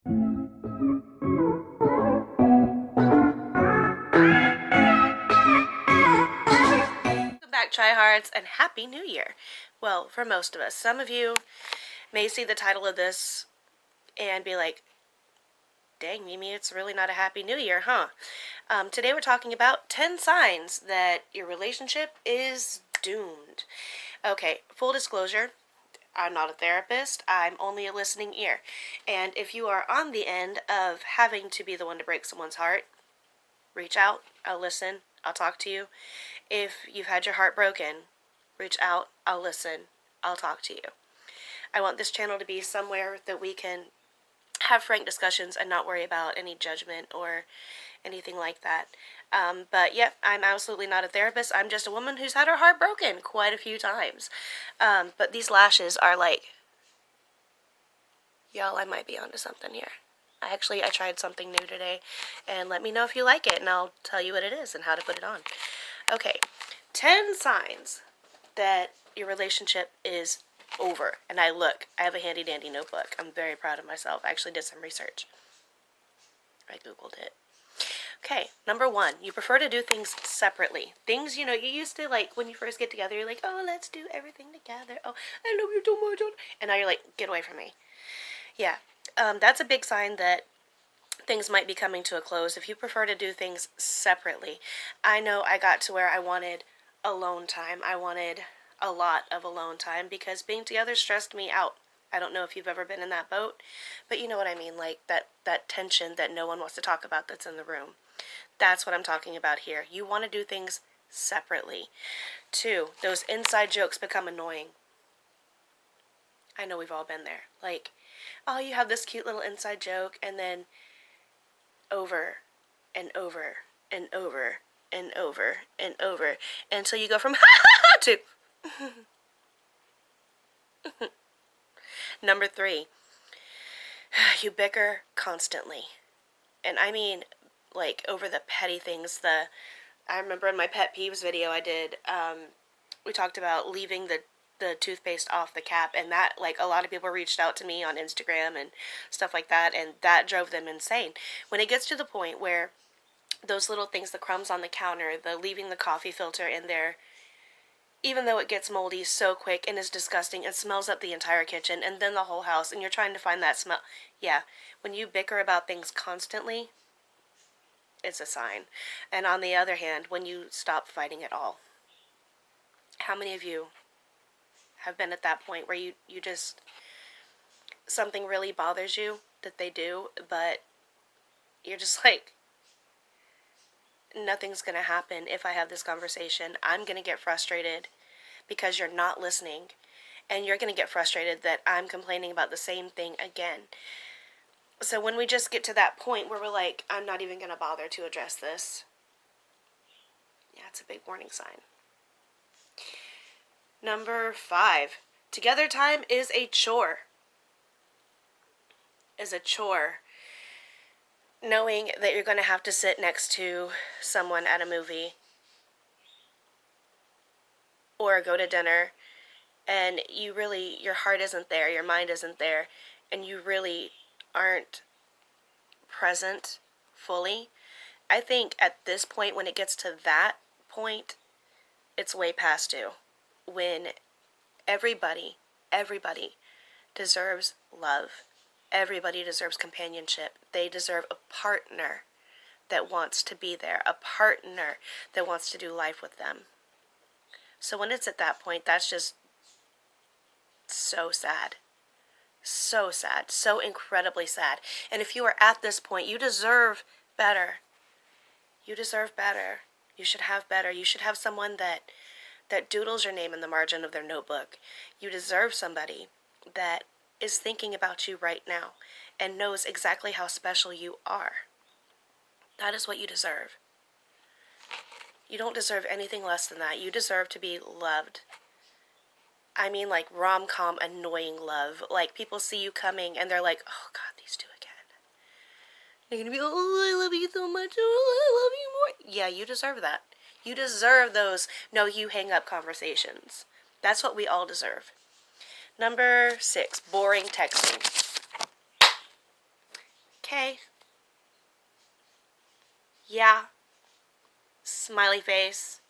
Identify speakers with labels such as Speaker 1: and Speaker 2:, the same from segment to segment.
Speaker 1: Welcome back, tryhards, and Happy New Year. Well, for most of us. Some of you may see the title of this and be like, dang, Mimi, it's really not a Happy New Year, huh? Today we're talking about 10 signs that your relationship is doomed. Okay, full disclosure, I'm not a therapist. I'm only a listening ear. And if you are on the end of having to be the one to break someone's heart, reach out. I'll listen. I'll talk to you. If you've had your heart broken, reach out. I'll listen. I'll talk to you. I want this channel to be somewhere that we can have frank discussions and not worry about any judgment or anything like that. But yep, I'm absolutely not a therapist. I'm just a woman who's had her heart broken quite a few times. But these lashes are like, y'all, I might be onto something here. I tried something new today, and let me know if you like it, and I'll tell you what it is and how to put it on. Okay, 10 signs that your relationship is over. And I have a handy dandy notebook. I'm very proud of myself. I actually did some research. I Googled it. Okay, number 1, you prefer to do things separately. Things, you used to, like, when you first get together, you're like, oh, let's do everything together. Oh, I love you so much. And now you're like, get away from me. Yeah, that's a big sign that things might be coming to a close if you prefer to do things separately. I know I got to where I wanted alone time. I wanted a lot of alone time because being together stressed me out. I don't know if you've ever been in that boat, but you know what I mean, like that tension that no one wants to talk about that's in the room. That's what I'm talking about here. You want to do things separately. 2, those inside jokes become annoying. I know we've all been there. Like, oh, you have this cute little inside joke, and then over and over and over and over and over until you go from ha ha ha to Number 3, you bicker constantly. And I mean, like, over the petty things. I remember in my pet peeves video I did, we talked about leaving the toothpaste off the cap, and that, like, a lot of people reached out to me on Instagram and stuff like that, and that drove them insane. When it gets to the point where those little things, the crumbs on the counter, the leaving the coffee filter in there, even though it gets moldy so quick and is disgusting, it smells up the entire kitchen and then the whole house, and you're trying to find that smell. Yeah, when you bicker about things constantly, it's a sign. And on the other hand, when you stop fighting at all. How many of you have been at that point where you just, something really bothers you that they do, but you're just like, nothing's going to happen if I have this conversation. I'm going to get frustrated because you're not listening, and you're going to get frustrated that I'm complaining about the same thing again. So when we just get to that point where we're like, I'm not even going to bother to address this, yeah, it's a big warning sign. Number 5, together time is a chore. Knowing that you're going to have to sit next to someone at a movie or go to dinner, and your heart isn't there, your mind isn't there, and you really aren't present fully. I think at this point, when it gets to that point, it's way past due. When everybody deserves love. Everybody deserves companionship. They deserve a partner that wants to be there, a partner that wants to do life with them. So when it's at that point, that's just so sad. So sad. So incredibly sad. And if you are at this point, you deserve better. You deserve better. You should have better. You should have someone that doodles your name in the margin of their notebook. You deserve somebody that is thinking about you right now and knows exactly how special you are. That is what you deserve. You don't deserve anything less than that. You deserve to be loved. I mean, like, rom-com annoying love. Like, people see you coming and they're like, oh God, these two again. They're gonna be, oh, I love you so much. Oh, I love you more. Yeah, you deserve that. You deserve those no you hang up conversations. That's what we all deserve. Number 6, boring texting. Okay. Yeah. Smiley face.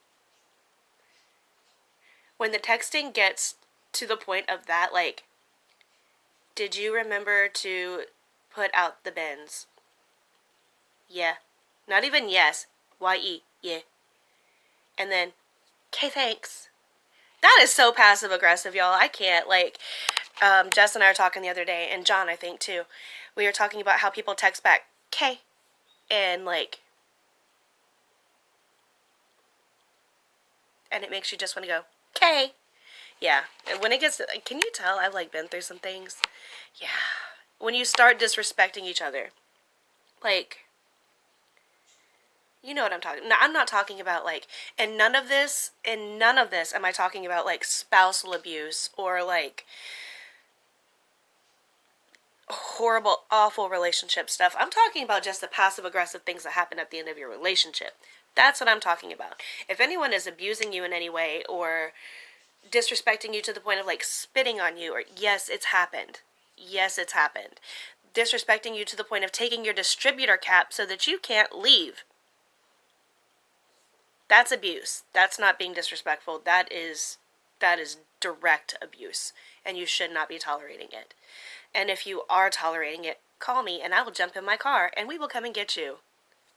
Speaker 1: When the texting gets to the point of that, like, did you remember to put out the bins? Yeah. Not even yes. Y-E. Yeah. And then, okay, thanks. That is so passive aggressive, y'all. I can't, like, Jess and I were talking the other day, and John, I think, too. We were talking about how people text back, okay, and, like, and it makes you just want to go, okay. Yeah. And when it gets, can you tell I've, like, been through some things? Yeah. When you start disrespecting each other. Like, you know what I'm talking. No, I'm not talking about, like, in none of this am I talking about, like, spousal abuse or, like, horrible, awful relationship stuff. I'm talking about just the passive aggressive things that happen at the end of your relationship. That's what I'm talking about. If anyone is abusing you in any way or disrespecting you to the point of, like, spitting on you, or yes, it's happened. Yes, it's happened. Disrespecting you to the point of taking your distributor cap so that you can't leave. That's abuse. That's not being disrespectful. That is direct abuse, and you should not be tolerating it. And if you are tolerating it, call me and I will jump in my car and we will come and get you.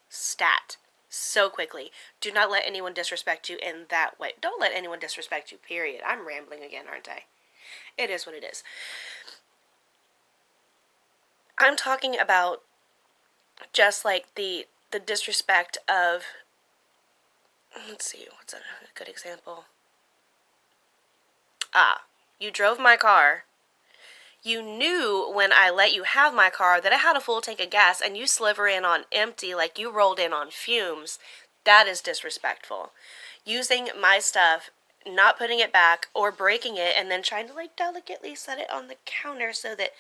Speaker 1: Stat. So quickly. Do not let anyone disrespect you in that way. Don't let anyone disrespect you, period. I'm rambling again, aren't I? It is what it is. I'm talking about just like the disrespect of, let's see, what's a good example? You drove my car. You knew when I let you have my car that I had a full tank of gas and you sliver in on empty like you rolled in on fumes. That is disrespectful. Using my stuff, not putting it back or breaking it and then trying to, like, delicately set it on the counter so that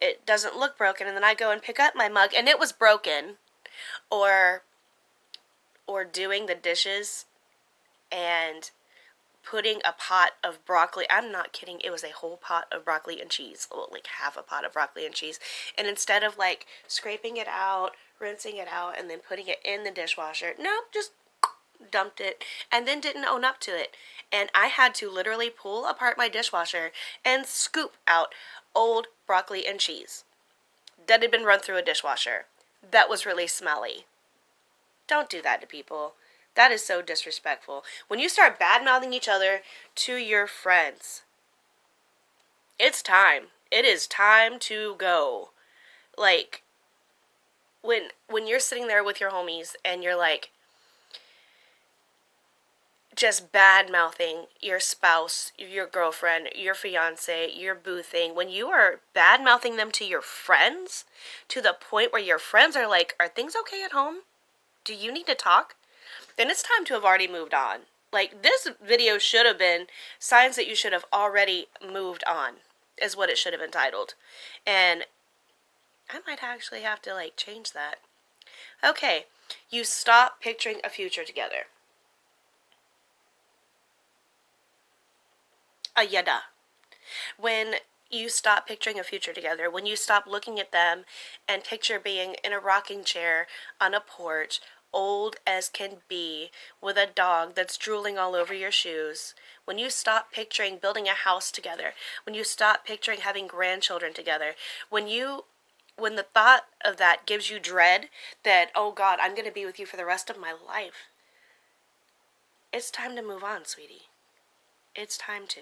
Speaker 1: it doesn't look broken, and then I go and pick up my mug and it was broken. Or doing the dishes and putting a pot of broccoli. I'm not kidding. It was a whole pot of broccoli and cheese. Well, like half a pot of broccoli and cheese. And instead of, like, scraping it out, rinsing it out, and then putting it in the dishwasher, nope, just dumped it and then didn't own up to it. And I had to literally pull apart my dishwasher and scoop out old broccoli and cheese that had been run through a dishwasher. That was really smelly. Don't do that to people. That is so disrespectful. When you start bad-mouthing each other to your friends, it's time. It is time to go. Like, when you're sitting there with your homies and you're, like, just bad-mouthing your spouse, your girlfriend, your fiance, your boo thing, when you are bad-mouthing them to your friends, to the point where your friends are like, are things okay at home? Do you need to talk? Then it's time to have already moved on. Like, this video should have been signs that you should have already moved on, is what it should have entitled. And I might actually have to, like, change that. Okay, you stop picturing a future together. Yada. When you stop picturing a future together, when you stop looking at them and picture being in a rocking chair on a porch, old as can be, with a dog that's drooling all over your shoes, when you stop picturing building a house together, when you stop picturing having grandchildren together, when the thought of that gives you dread that, oh God, I'm going to be with you for the rest of my life, it's time to move on, sweetie. It's time to.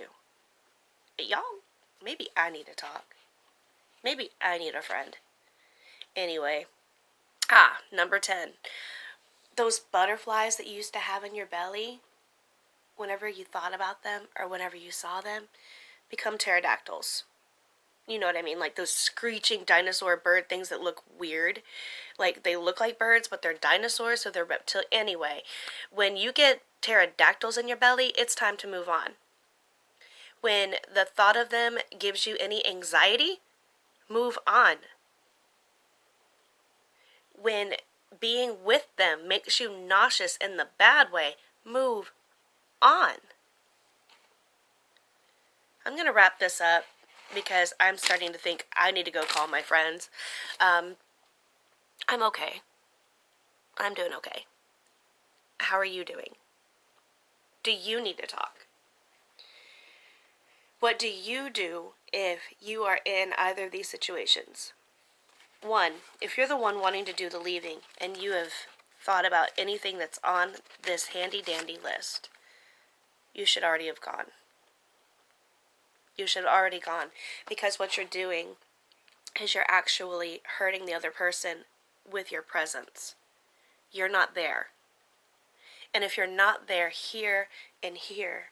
Speaker 1: Y'all, maybe I need to talk. Maybe I need a friend. Anyway. Number 10. Those butterflies that you used to have in your belly, whenever you thought about them or whenever you saw them, become pterodactyls. You know what I mean? Like those screeching dinosaur bird things that look weird. Like, they look like birds, but they're dinosaurs, so they're reptilian. Anyway, when you get pterodactyls in your belly, it's time to move on. When the thought of them gives you any anxiety, move on. When being with them makes you nauseous in the bad way, move on. I'm going to wrap this up because I'm starting to think I need to go call my friends. I'm okay. I'm doing okay. How are you doing? Do you need to talk? What do you do if you are in either of these situations? One, if you're the one wanting to do the leaving and you have thought about anything that's on this handy dandy list, you should already have gone. You should have already gone, because what you're doing is you're actually hurting the other person with your presence. You're not there. And if you're not there here and here,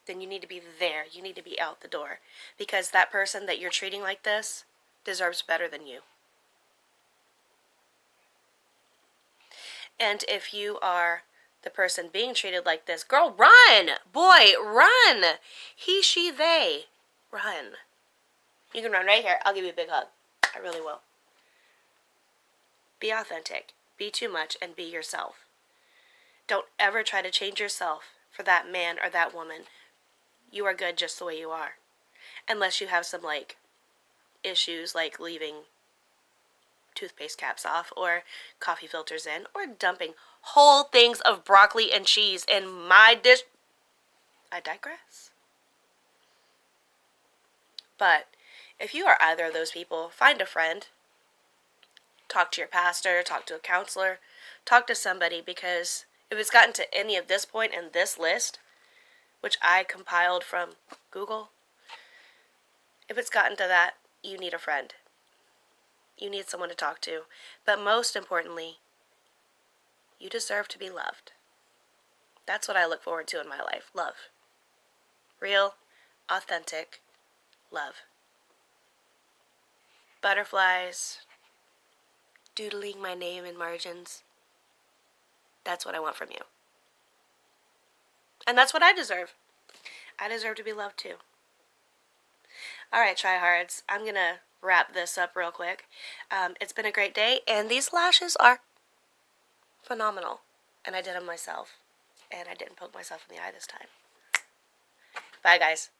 Speaker 1: then you need to be there. You need to be out the door, because that person that you're treating like this deserves better than you. And if you are the person being treated like this, girl, run! Boy, run! He, she, they, run. You can run right here. I'll give you a big hug. I really will. Be authentic. Be too much and be yourself. Don't ever try to change yourself for that man or that woman. You are good just the way you are. Unless you have some, issues like leaving toothpaste caps off or coffee filters in or dumping whole things of broccoli and cheese in my dish. I digress. But if you are either of those people, find a friend. Talk to your pastor, talk to a counselor, talk to somebody, because if it's gotten to any of this point in this list, which I compiled from Google, if it's gotten to that, you need a friend. You need someone to talk to. But most importantly, you deserve to be loved. That's what I look forward to in my life. Love. Real, authentic love. Butterflies, doodling my name in margins. That's what I want from you. And that's what I deserve. I deserve to be loved too. Alright, tryhards. I'm going to wrap this up real quick. It's been a great day, and these lashes are phenomenal. And I did them myself. And I didn't poke myself in the eye this time. Bye, guys.